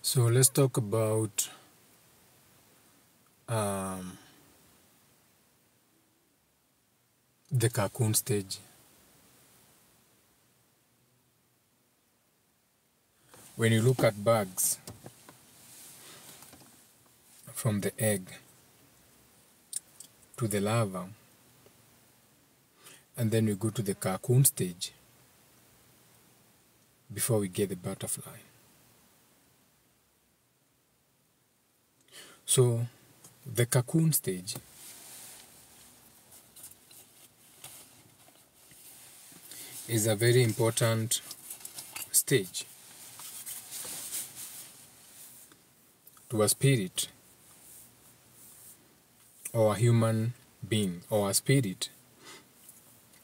So let's talk about the cocoon stage. When you look at bugs from the egg to the larva, and then we go to the cocoon stage before we get the butterfly. So the cocoon stage is a very important stage to a spirit or a human being, or a spirit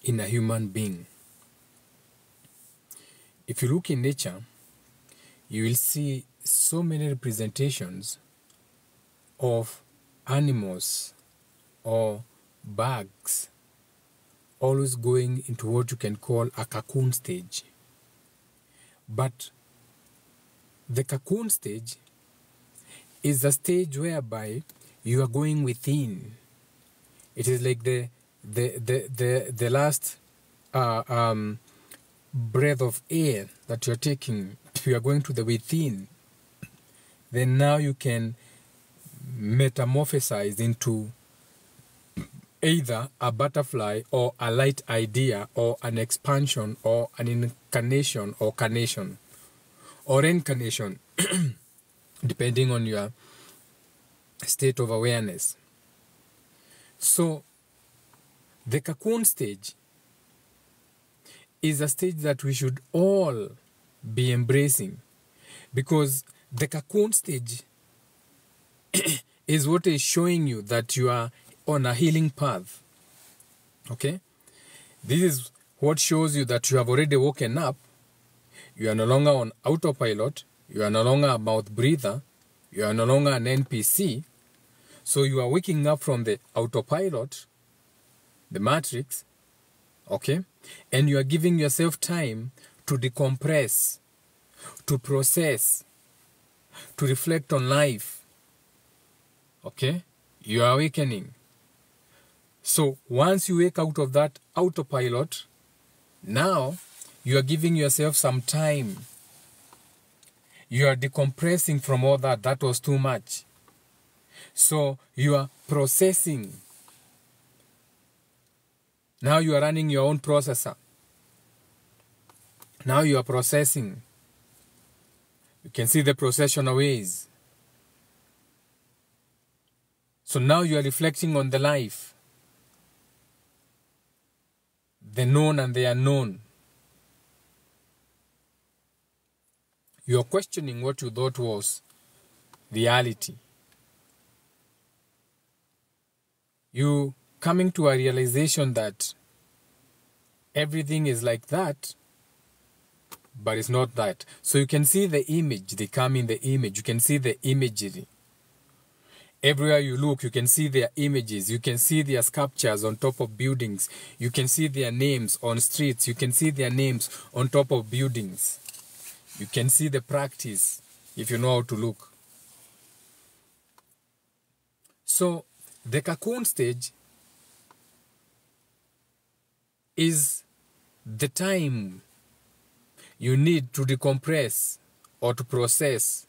in a human being. If you look in nature, you will see so many representations of animals or bugs always going into what you can call a cocoon stage. But the cocoon stage is a stage whereby you are going within. It is like the last breath of air that you're taking. You are going to the within. Then now you can metamorphosize into either a butterfly or a light idea or an expansion or an incarnation or carnation or incarnation depending on your state of awareness. So the cocoon stage is a stage that we should all be embracing, because the cocoon stage is what is showing you that you are on a healing path. Okay? This is what shows you that you have already woken up. You are no longer on autopilot. You are no longer a mouth breather. You are no longer an NPC. So you are waking up from the autopilot, the matrix, okay? And you are giving yourself time to decompress, to process, to reflect on life, okay? You are awakening. So once you wake out of that autopilot, now you are giving yourself some time. You are decompressing from all that. That was too much. So you are processing. Now you are running your own processor. Now you are processing. You can see the processional ways. So now you are reflecting on the life, the known and the unknown. You are questioning what you thought was reality. You coming to a realization that everything is like that, but it's not that. So you can see the image. They come in the image. You can see the imagery. Everywhere you look, you can see their images. You can see their sculptures on top of buildings. You can see their names on streets. You can see their names on top of buildings. You can see the practice if you know how to look. So the cocoon stage is the time you need to decompress or to process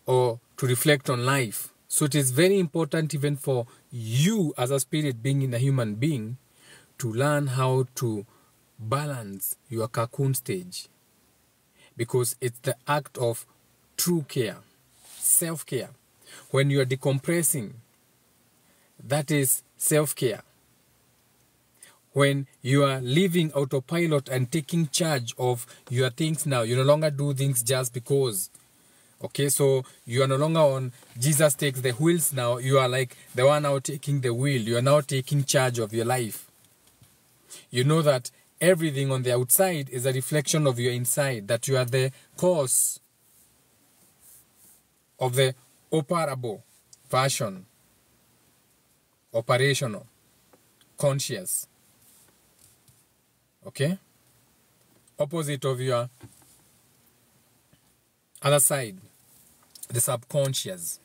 or to reflect on life. So it is very important even for you as a spirit being in a human being to learn how to balance your cocoon stage, because it's the act of true care, self-care. When you are decompressing, that is self-care. When you are leaving autopilot and taking charge of your things now, you no longer do things just because. Okay, so you are no longer on Jesus takes the wheels now. You are like the one now taking the wheel. You are now taking charge of your life. You know that everything on the outside is a reflection of your inside, that you are the cause of the operable version, operational, conscious. Okay? Opposite of your other side, the subconscious.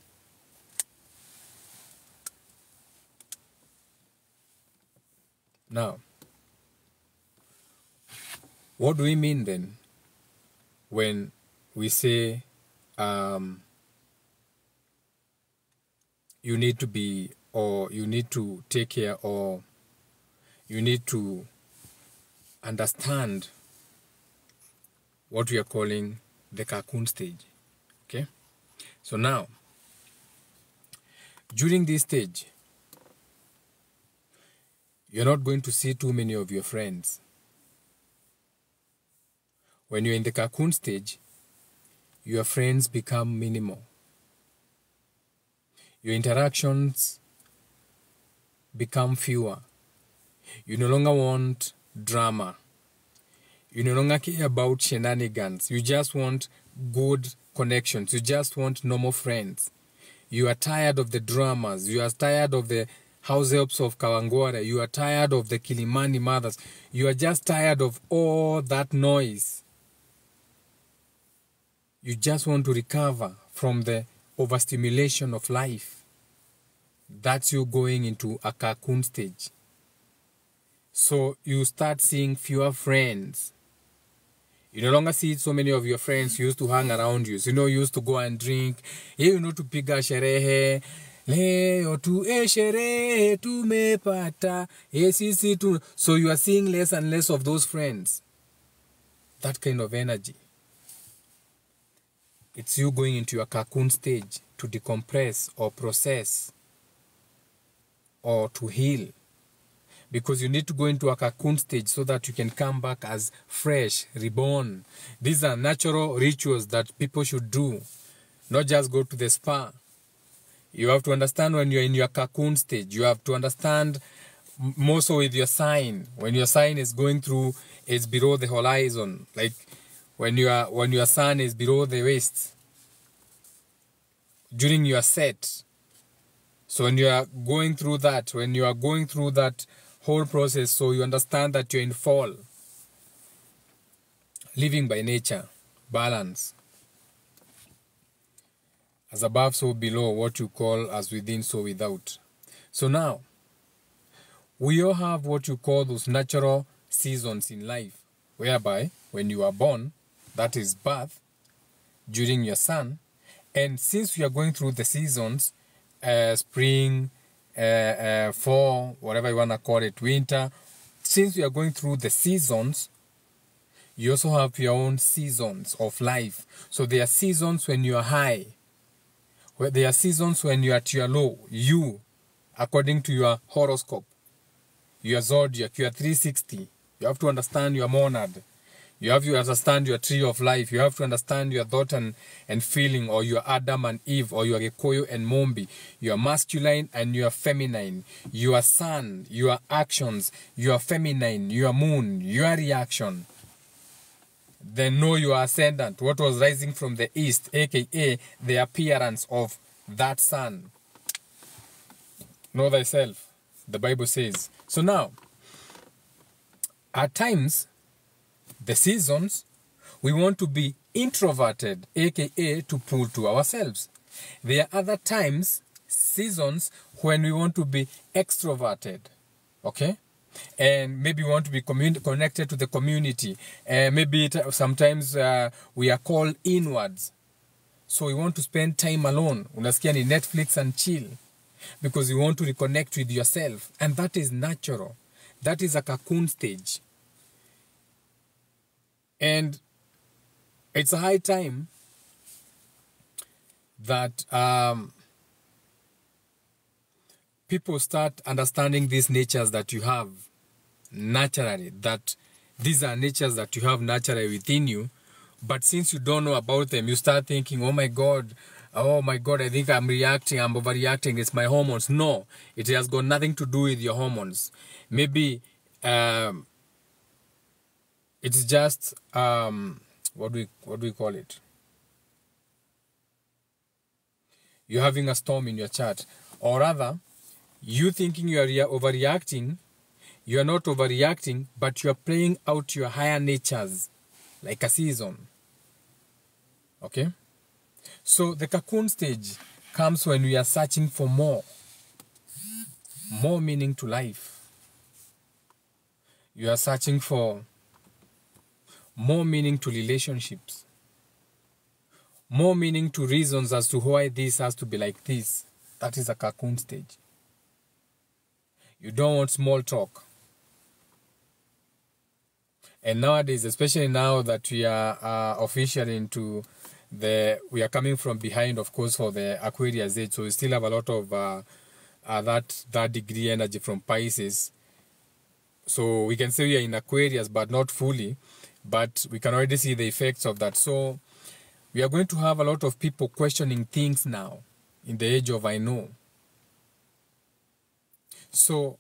Now, what do we mean then when we say you need to be, or you need to take care, or you need to understand what we are calling the cocoon stage? Okay? So now, during this stage, you're not going to see too many of your friends. When you're in the cocoon stage, your friends become minimal. Your interactions become fewer. You no longer want drama. You no longer care about shenanigans. You just want good connections. You just want normal friends. You are tired of the dramas. You are tired of the house helps of Kawangware. You are tired of the Kilimani mothers. You are just tired of all that noise. You just want to recover from the overstimulation of life. That's you going into a cocoon stage. So you start seeing fewer friends. You no longer see so many of your friends used to hang around you. So, you used to go and drink. You know, to piga sherehe. Leo tu sherehe tumepata. Sisi tu. So you are seeing less and less of those friends. That kind of energy. It's you going into your cocoon stage to decompress or process or to heal. Because you need to go into a cocoon stage so that you can come back as fresh, reborn. These are natural rituals that people should do, not just go to the spa. You have to understand when you're in your cocoon stage. You have to understand more so with your sign. When your sign is going through, it's below the horizon. Like when your sun is below the waist. During your set. So when you are going through that, whole process, so you understand that you're in fall. Living by nature, balance. As above, so below, what you call as within, so without. So now, we all have what you call those natural seasons in life, whereby when you are born, that is birth, during your sun, and since we are going through the seasons, spring, fall, whatever you want to call it, winter. Since we are going through the seasons, you also have your own seasons of life. So there are seasons when you are high. There are seasons when you are at your low. You, according to your horoscope, your zodiac, your 360. You have to understand your monad. You have to understand your tree of life. You have to understand your thought and feeling, or your Adam and Eve, or your Gekoyo and Mombi, your masculine and your feminine, your sun, your actions, your feminine, your moon, your reaction. Then know your ascendant, what was rising from the east, aka the appearance of that sun. Know thyself, the Bible says. So now, at times, the seasons, we want to be introverted, aka to pull to ourselves. There are other times, seasons, when we want to be extroverted, okay? And maybe we want to be connected to the community. Maybe sometimes we are called inwards. So we want to spend time alone. Unasikia ni Netflix and chill. Because you want to reconnect with yourself. And that is natural. That is a cocoon stage. And it's a high time that people start understanding these natures that you have naturally, that these are natures that you have naturally within you. But since you don't know about them, you start thinking, oh my God, I think I'm overreacting, it's my hormones. No, it has got nothing to do with your hormones. Maybe it's just, what do we call it? You're having a storm in your chart. Or rather, you thinking you are overreacting, you are not overreacting, but you are playing out your higher natures like a season. Okay? So the cocoon stage comes when we are searching for more meaning to life. You are searching for more meaning to relationships, more meaning to reasons as to why this has to be like this. That is a cocoon stage. You don't want small talk. And nowadays, especially now that we are officially into we are coming from behind, of course, for the Aquarius age, so we still have a lot of that degree energy from Pisces. So we can say we are in Aquarius, but not fully. But we can already see the effects of that. So we are going to have a lot of people questioning things now in the age of I know. So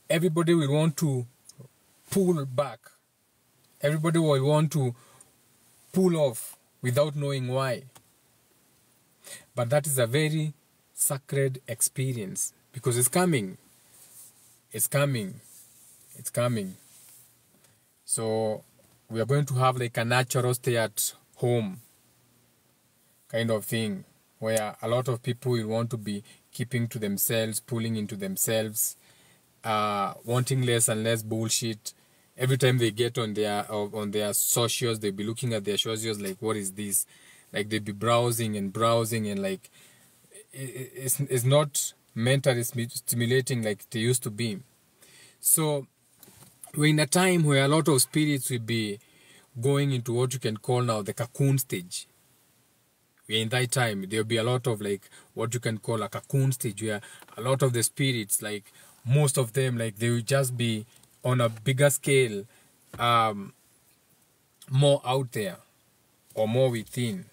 everybody will want to pull back. Everybody will want to pull off without knowing why. But that is a very sacred experience because it's coming. It's coming. It's coming. So we are going to have like a natural stay at home kind of thing where a lot of people will want to be keeping to themselves, pulling into themselves, wanting less and less bullshit. Every time they get on their socials, they'll be looking at their socials like, what is this? Like they'll be browsing and like it's not mentally stimulating like they used to be. So we're in a time where a lot of spirits will be going into what you can call now the cocoon stage. We're in that time. There'll be a lot of like what you can call a cocoon stage where a lot of the spirits, like most of them, like they will just be on a bigger scale, more out there or more within.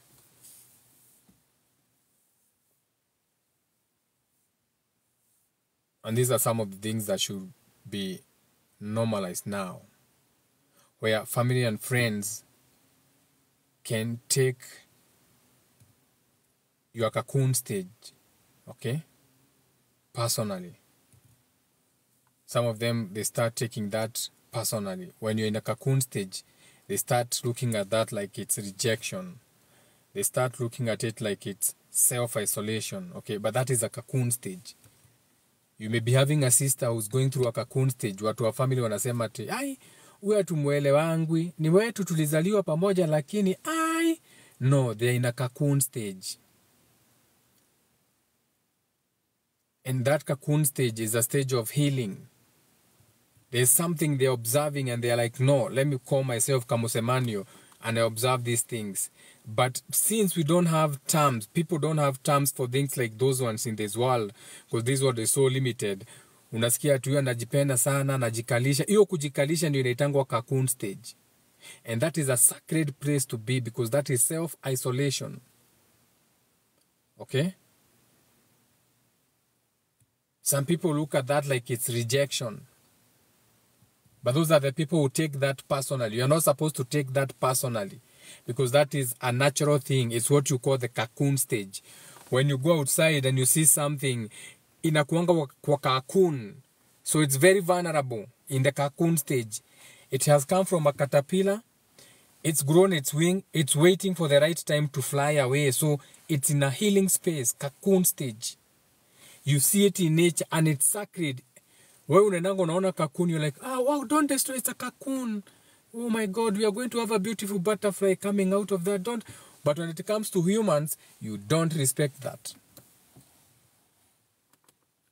And these are some of the things that should be normalized now, where family and friends can take your cocoon stage, okay, personally. Some of them, they start taking that personally. When you're in a cocoon stage, they start looking at that like it's rejection. They start looking at it like it's self-isolation, okay, but that is a cocoon stage. You may be having a sister who's going through a cocoon stage. Watu wa family wanasema ati, ai, wewe tumuelewangwi, ni wetu tulizaliwa pamoja lakini, ai. No, they're in a cocoon stage. And that cocoon stage is a stage of healing. There's something they're observing and they're like, no, let me call myself Kamusemanyo and I observe these things. But since we don't have terms, people don't have terms for things like those ones in this world, because this world is so limited. Unasikia tu anajipenda sana, anajikalisha. Hiyo kujikalisha ndio inaitangwa cocoon stage. And that is a sacred place to be because that is self-isolation. Okay? Some people look at that like it's rejection. But those are the people who take that personally. You're not supposed to take that personally because that is a natural thing. It's what you call the cocoon stage. When you go outside and you see something, inakuanga kwa cocoon. So it's very vulnerable in the cocoon stage. It has come from a caterpillar. It's grown its wing. It's waiting for the right time to fly away. So it's in a healing space, cocoon stage. You see it in nature and it's sacred. Wewe unaendanga unaona cocoon, you're like, wow, don't destroy, it's a cocoon. Oh my God, we are going to have a beautiful butterfly coming out of that. Don't. But when it comes to humans, you don't respect that.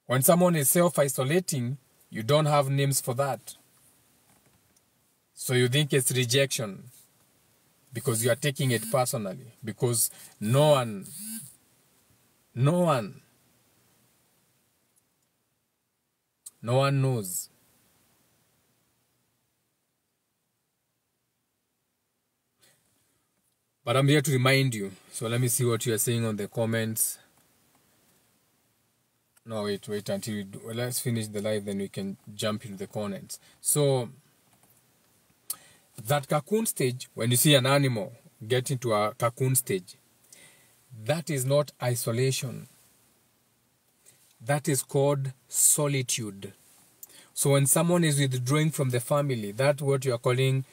When someone is self-isolating, you don't have names for that. So you think it's rejection because you are taking it personally. Because no one knows. But I'm here to remind you. So let me see what you are saying on the comments. No, wait until let's finish the live, then we can jump into the comments. So that cocoon stage, when you see an animal get into a cocoon stage, that is not isolation. That is called solitude. So when someone is withdrawing from the family, that's what you are calling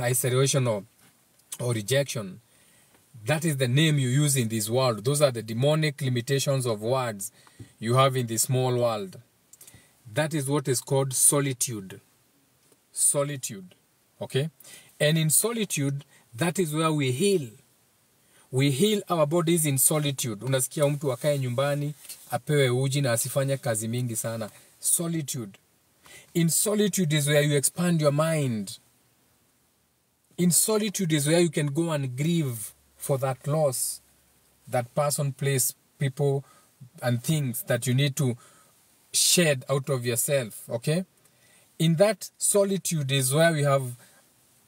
isolation or rejection. That is the name you use in this world. Those are the demonic limitations of words you have in this small world. That is what is called solitude. Solitude. Okay? And in solitude, that is where we heal. We heal our bodies in solitude. Unasikia mtu akae nyumbani, apewe uji na asifanye kazi mingi sana. Solitude. In solitude is where you expand your mind. In solitude is where you can go and grieve for that loss, that person, place, people, and things that you need to shed out of yourself, okay? In that solitude is where we have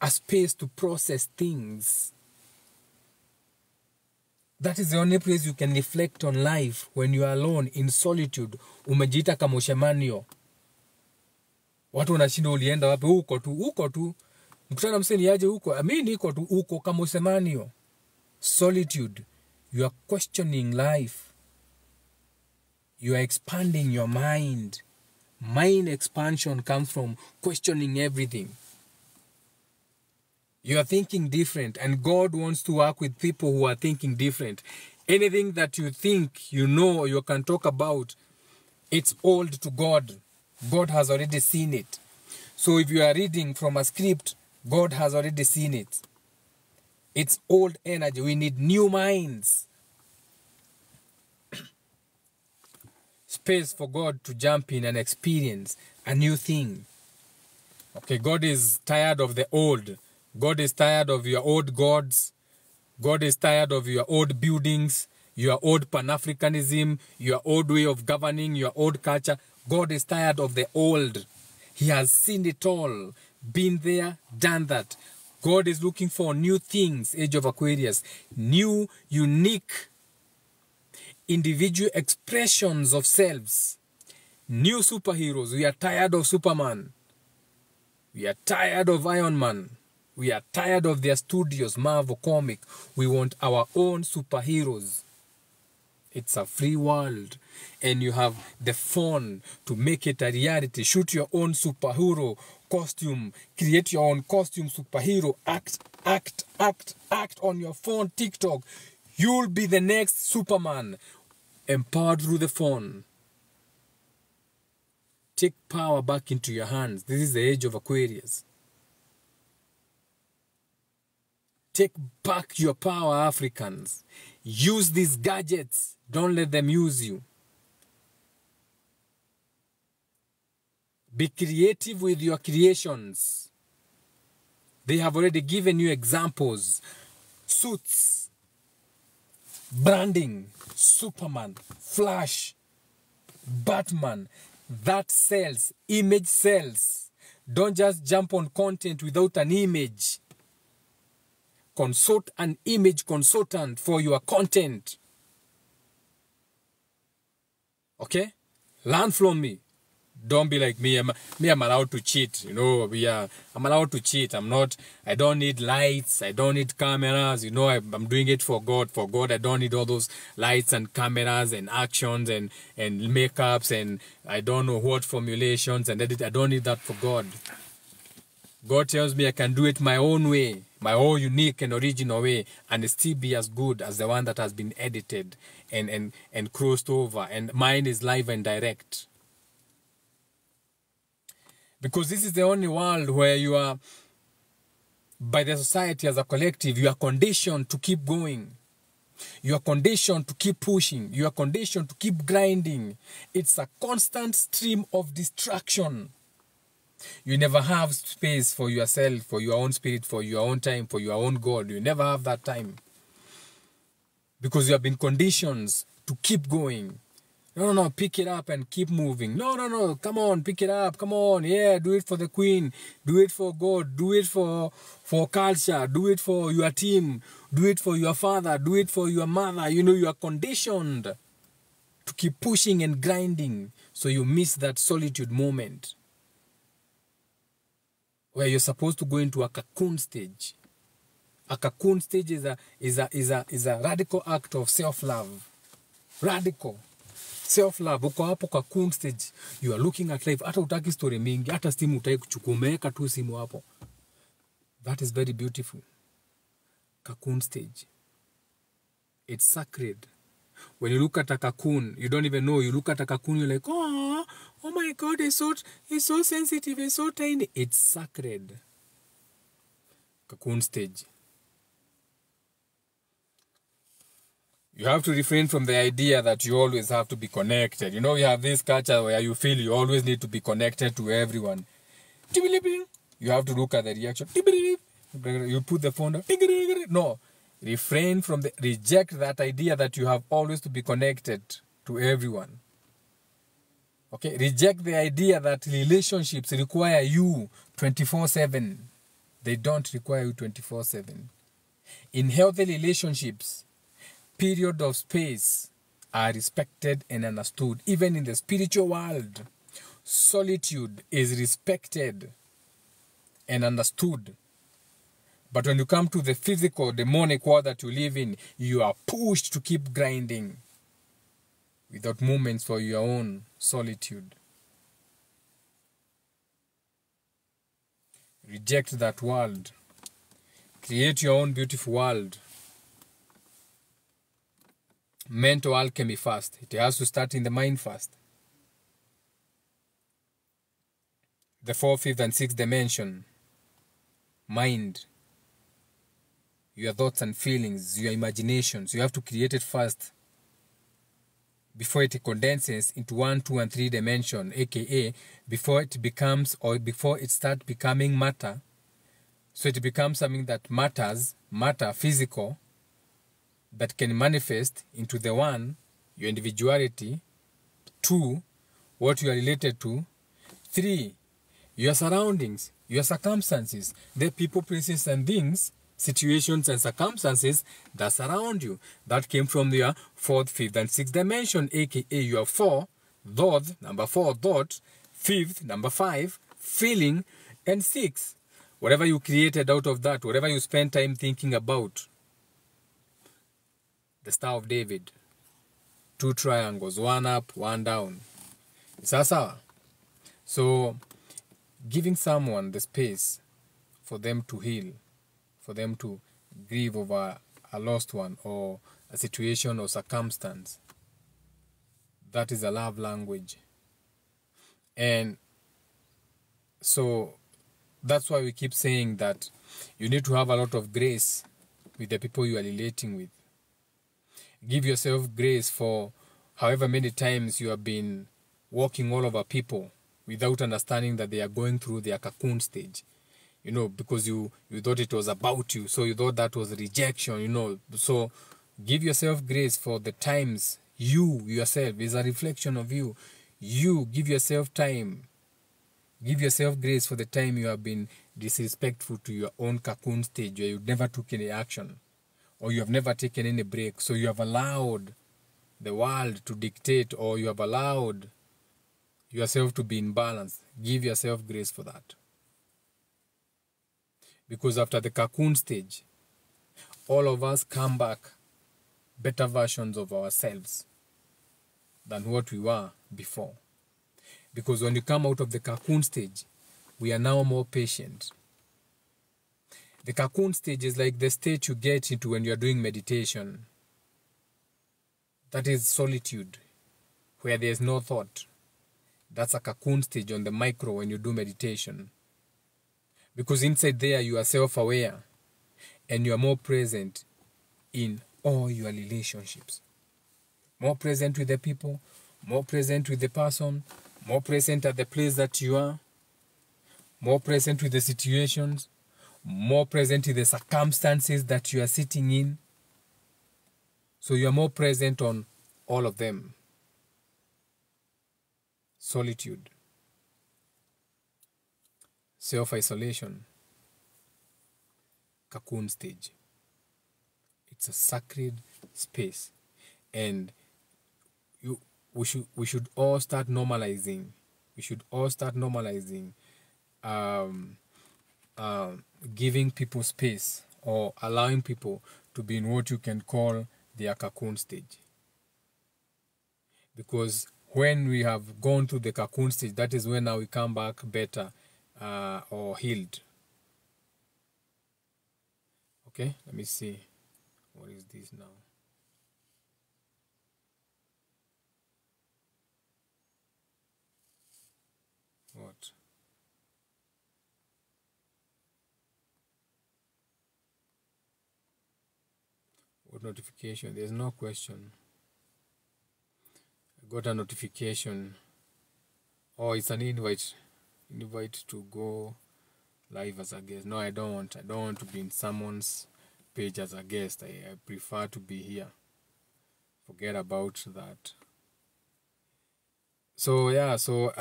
a space to process things. That is the only place you can reflect on life when you are alone in solitude. Umejiita kama ushemanio. Watu wanashinda ulienda wapi? Uko tu. Mkutana mseni aje uko. Mimi niko tu uko kama ushemanio. Solitude. You are questioning life. You are expanding your mind. Mind expansion comes from questioning everything. You are thinking different, and God wants to work with people who are thinking different. Anything that you think, you know, you can talk about, it's old to God. God has already seen it. So if you are reading from a script, God has already seen it. It's old energy. We need new minds. Space for God to jump in and experience a new thing. Okay, God is tired of the old. God is tired of your old gods. God is tired of your old buildings, your old Pan-Africanism, your old way of governing, your old culture. God is tired of the old. He has seen it all, been there, done that. God is looking for new things, Age of Aquarius. New, unique, individual expressions of selves. New superheroes. We are tired of Superman. We are tired of Iron Man. We are tired of their studios, Marvel Comic. We want our own superheroes. It's a free world. And you have the phone to make it a reality. Shoot your own superhero costume. Create your own costume superhero. Act on your phone, TikTok. You'll be the next Superman. Empowered through the phone. Take power back into your hands. This is the age of Aquarius. Take back your power, Africans. Use these gadgets. Don't let them use you. Be creative with your creations. They have already given you examples. Suits, branding, Superman, Flash, Batman. That sells. Image sells. Don't just jump on content without an image. Consult an image consultant for your content. Okay? Learn from me. Don't be like me. I'm allowed to cheat. You know, I'm allowed to cheat. I don't need lights. I don't need cameras. You know, I'm doing it for God. For God, I don't need all those lights and cameras and actions and makeups and I don't know what formulations and edit. I don't need that for God. God tells me I can do it my own way, my own unique and original way, and still be as good as the one that has been edited and crossed over. And mine is live and direct. Because this is the only world where you are, by the society as a collective, you are conditioned to keep going. You are conditioned to keep pushing. You are conditioned to keep grinding. It's a constant stream of distraction. You never have space for yourself, for your own spirit, for your own time, for your own God. You never have that time. Because you have been conditioned to keep going. No, pick it up and keep moving. No, come on, pick it up, come on. Yeah, do it for the Queen. Do it for God. Do it for culture. Do it for your team. Do it for your father. Do it for your mother. You know, you are conditioned to keep pushing and grinding. So you miss that solitude moment. Where you're supposed to go into a cocoon stage. A cocoon stage is a radical act of self-love. Radical. Self-love. Uko hapo cocoon stage. You are looking at life. Hata utaki story mingi. Hata simu utaki kuchukua. Umeweka tu simu hapo. That is very beautiful. Cocoon stage. It's sacred. When you look at a cocoon, you don't even know. You look at a cocoon, you're like, oh my God, it's so sensitive, it's so tiny. It's sacred. Cocoon stage. You have to refrain from the idea that you always have to be connected. You know, you have this culture where you feel you always need to be connected to everyone. You have to look at the reaction. You put the phone down. No. Reject that idea that you have always to be connected to everyone. Okay? Reject the idea that relationships require you 24/7. They don't require you 24/7. In healthy relationships, periods of space are respected and understood. Even in the spiritual world, solitude is respected and understood. But when you come to the physical, demonic world that you live in, you are pushed to keep grinding without moments for your own solitude. Reject that world. Create your own beautiful world. Mental alchemy first. It has to start in the mind first. The 4th, 5th, and 6th dimension. Mind. Your thoughts and feelings, your imaginations. You have to create it first before it condenses into 1, 2, and 3 dimension, aka before it becomes, or before it starts becoming matter. So it becomes something that matter, physical, that can manifest into the 1, your individuality, 2, what you are related to, 3, your surroundings, your circumstances, the people, places, and things, situations and circumstances that surround you. That came from your 4th, 5th, and 6th dimension, aka your 4, thought, number 4, thought, 5th, number 5, feeling, and 6. Whatever you created out of that, whatever you spend time thinking about. The Star of David. 2 triangles, 1 up, 1 down. Sasa. So, giving someone the space for them to heal, for them to grieve over a lost one or a situation or circumstance, that is a love language. And so that's why we keep saying that you need to have a lot of grace with the people you are relating with. Give yourself grace for however many times you have been walking all over people without understanding that they are going through their cocoon stage. You know, because you thought it was about you, so you thought that was rejection, you know. So give yourself grace for the times you yourself is a reflection of you. You give yourself time. Give yourself grace for the time you have been disrespectful to your own cocoon stage where you never took any action or you have never taken any break. So you have allowed the world to dictate, or you have allowed yourself to be in balance. Give yourself grace for that. Because after the cocoon stage, all of us come back better versions of ourselves than what we were before. Because when you come out of the cocoon stage, we are now more patient. The cocoon stage is like the state you get into when you are doing meditation. That is solitude, where there is no thought. That's a cocoon stage on the micro when you do meditation. Because inside there you are self-aware and you are more present in all your relationships. More present with the people, more present with the person, more present at the place that you are, more present with the situations, more present in the circumstances that you are sitting in. So you are more present on all of them. Solitude. Self-isolation. Cocoon stage. It's a sacred space. And we should all start normalizing. We should all start normalizing giving people space or allowing people to be in what you can call their cocoon stage. Because when we have gone through the cocoon stage, that is when now we come back better or healed. Okay, let me see. What is this now? What notification? There's no question. I got a notification. Oh, it's an invite. Invite to go live as a guest. No, I don't want. I don't want to be in someone's page as a guest. I prefer to be here. Forget about that. So yeah, so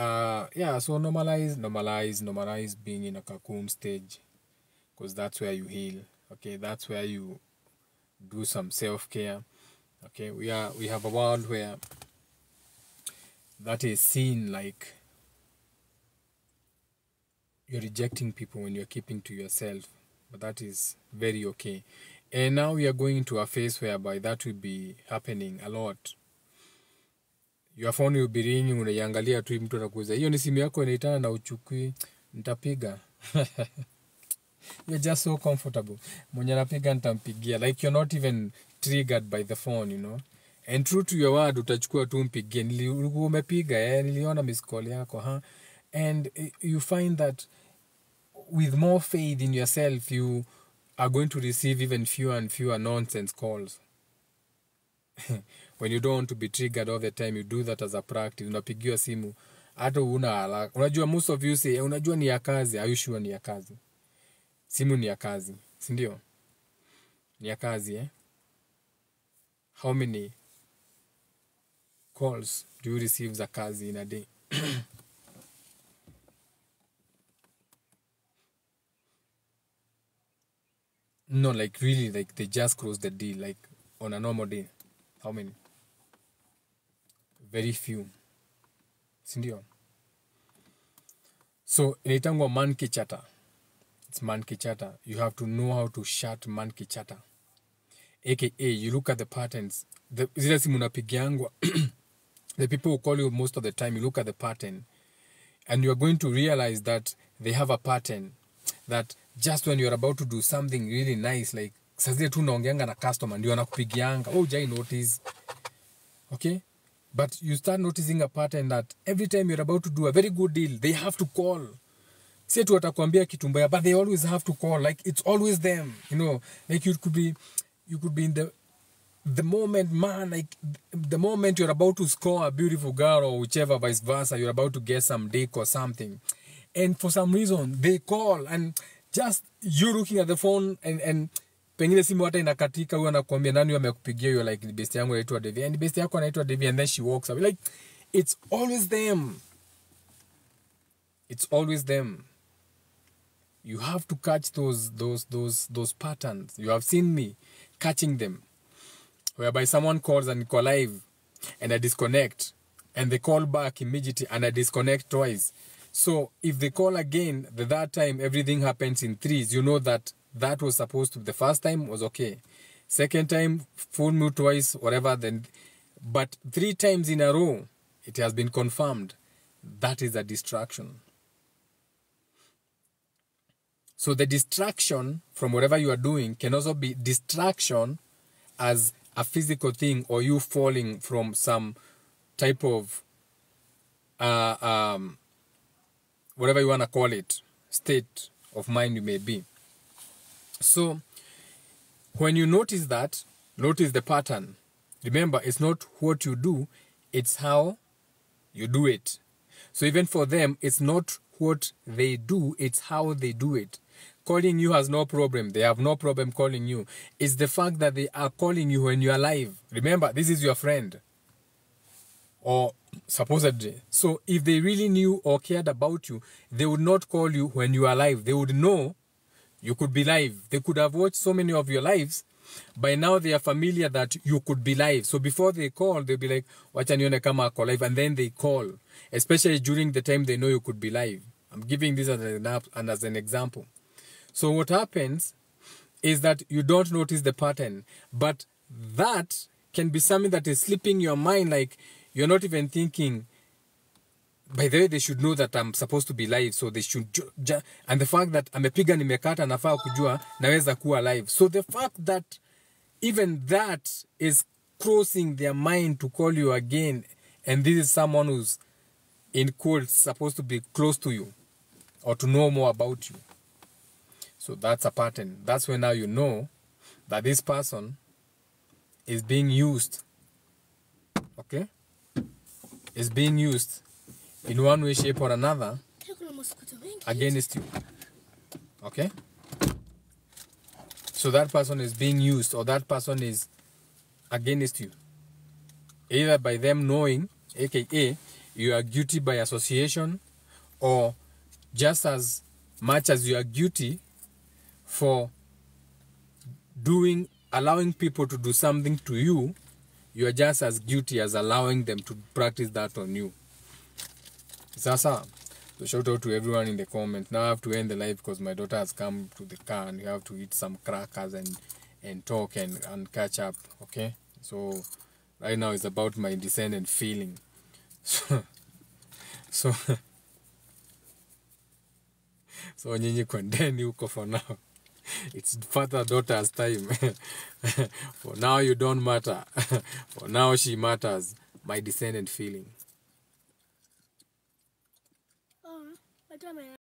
normalize being in a cocoon stage, because that's where you heal. Okay, that's where you do some self-care. Okay, we have a world where that is seen like you're rejecting people when you're keeping to yourself, but that is very okay. And now we are going into a phase whereby that will be happening a lot. Your phone will be ringing, unaiangalia tu mtu anakuuliza hiyo ni simu yako inaitana na uchukui, nitapiga. You're just so comfortable. Mwenye anapiga nitampigia, like you're not even triggered by the phone, you know. And true to your word, utachukua tu mpigie, umepiga, niliona miss call yako, huh? And you find that with more faith in yourself, you are going to receive even fewer and fewer nonsense calls. When you don't want to be triggered all the time, you do that as a practice. Unapigiwa simu, hata unajua most of you say, unajua ni ya kazi. Are you sure ni ya kazi? Simu ni ya kazi, si ndio? Ni ya kazi, eh? How many calls do you receive za kazi in a day? No, like really, like they just close the deal, like on a normal day. How many? Very few. Sindio? So, inaitangwa monkey chatter. It's monkey chatter. You have to know how to shut monkey chatter. AKA, you look at the patterns. Zile simu unapigiangwa, the people who call you most of the time, you look at the pattern. And you are going to realize that they have a pattern. That just when you're about to do something really nice, like, sazile tu naongeanga na customer, ndio anakupigianga. Oh, jai notice. Okay? But you start noticing a pattern that every time you're about to do a very good deal, they have to call. Si tu watakwambia kitu mbaya, but they always have to call. Like, it's always them. You know, like you could be in the moment, man, like the moment you're about to score a beautiful girl or whichever, vice versa, you're about to get some dick or something. And for some reason, they call and just you looking at the phone and pengine simu hata inakatika, huyo anakuambia nani amekupigia, you're like, best yangu anaitwa Devi, and best yako anaitwa Devi, and then she walks away. Like, it's always them. It's always them. You have to catch those patterns. You have seen me catching them, whereby someone calls and call live, and I disconnect, and they call back immediately, and I disconnect twice. So if they call again, the third time everything happens in threes, you know that was supposed to, the first time was okay. Second time, phone me twice, whatever, then, but 3 times in a row, it has been confirmed. That is a distraction. So the distraction from whatever you are doing can also be distraction as a physical thing, or you falling from some type of, whatever you want to call it, state of mind you may be. So, when you notice that, notice the pattern. Remember, it's not what you do, it's how you do it. So even for them, it's not what they do, it's how they do it. Calling you has no problem. They have no problem calling you. It's the fact that they are calling you when you are alive. Remember, this is your friend. Or supposedly. So if they really knew or cared about you, they would not call you when you are alive. They would know you could be live. They could have watched so many of your lives. By now they are familiar that you could be live. So before they call, they'll be like, wacha nione kama ako live. And then they call. Especially during the time they know you could be live. I'm giving this as an example. So what happens is that you don't notice the pattern. But that can be something that is slipping your mind, like you're not even thinking, by the way, they should know that I'm supposed to be live, so they should, and the fact that amepiga nimekata nafaa kujua naweza kuwa live. So the fact that even that is crossing their mind to call you again, and this is someone who's, in quotes, supposed to be close to you, or to know more about you. So that's a pattern. That's when now you know that this person is being used, okay, is being used in one way, shape, or another against you, okay? So that person is being used, or that person is against you, either by them knowing, aka you are guilty by association, or just as much as you are guilty for allowing people to do something to you, you are just as guilty as allowing them to practice that on you. Sasa, so shout out to everyone in the comments. Now I have to end the live because my daughter has come to the car and we have to eat some crackers and talk and catch up, okay? So right now it's about my descendant feeling. So nyinyi kwendeni huko for now. It's father daughter's time. For now you don't matter. For now she matters. My descendant feeling.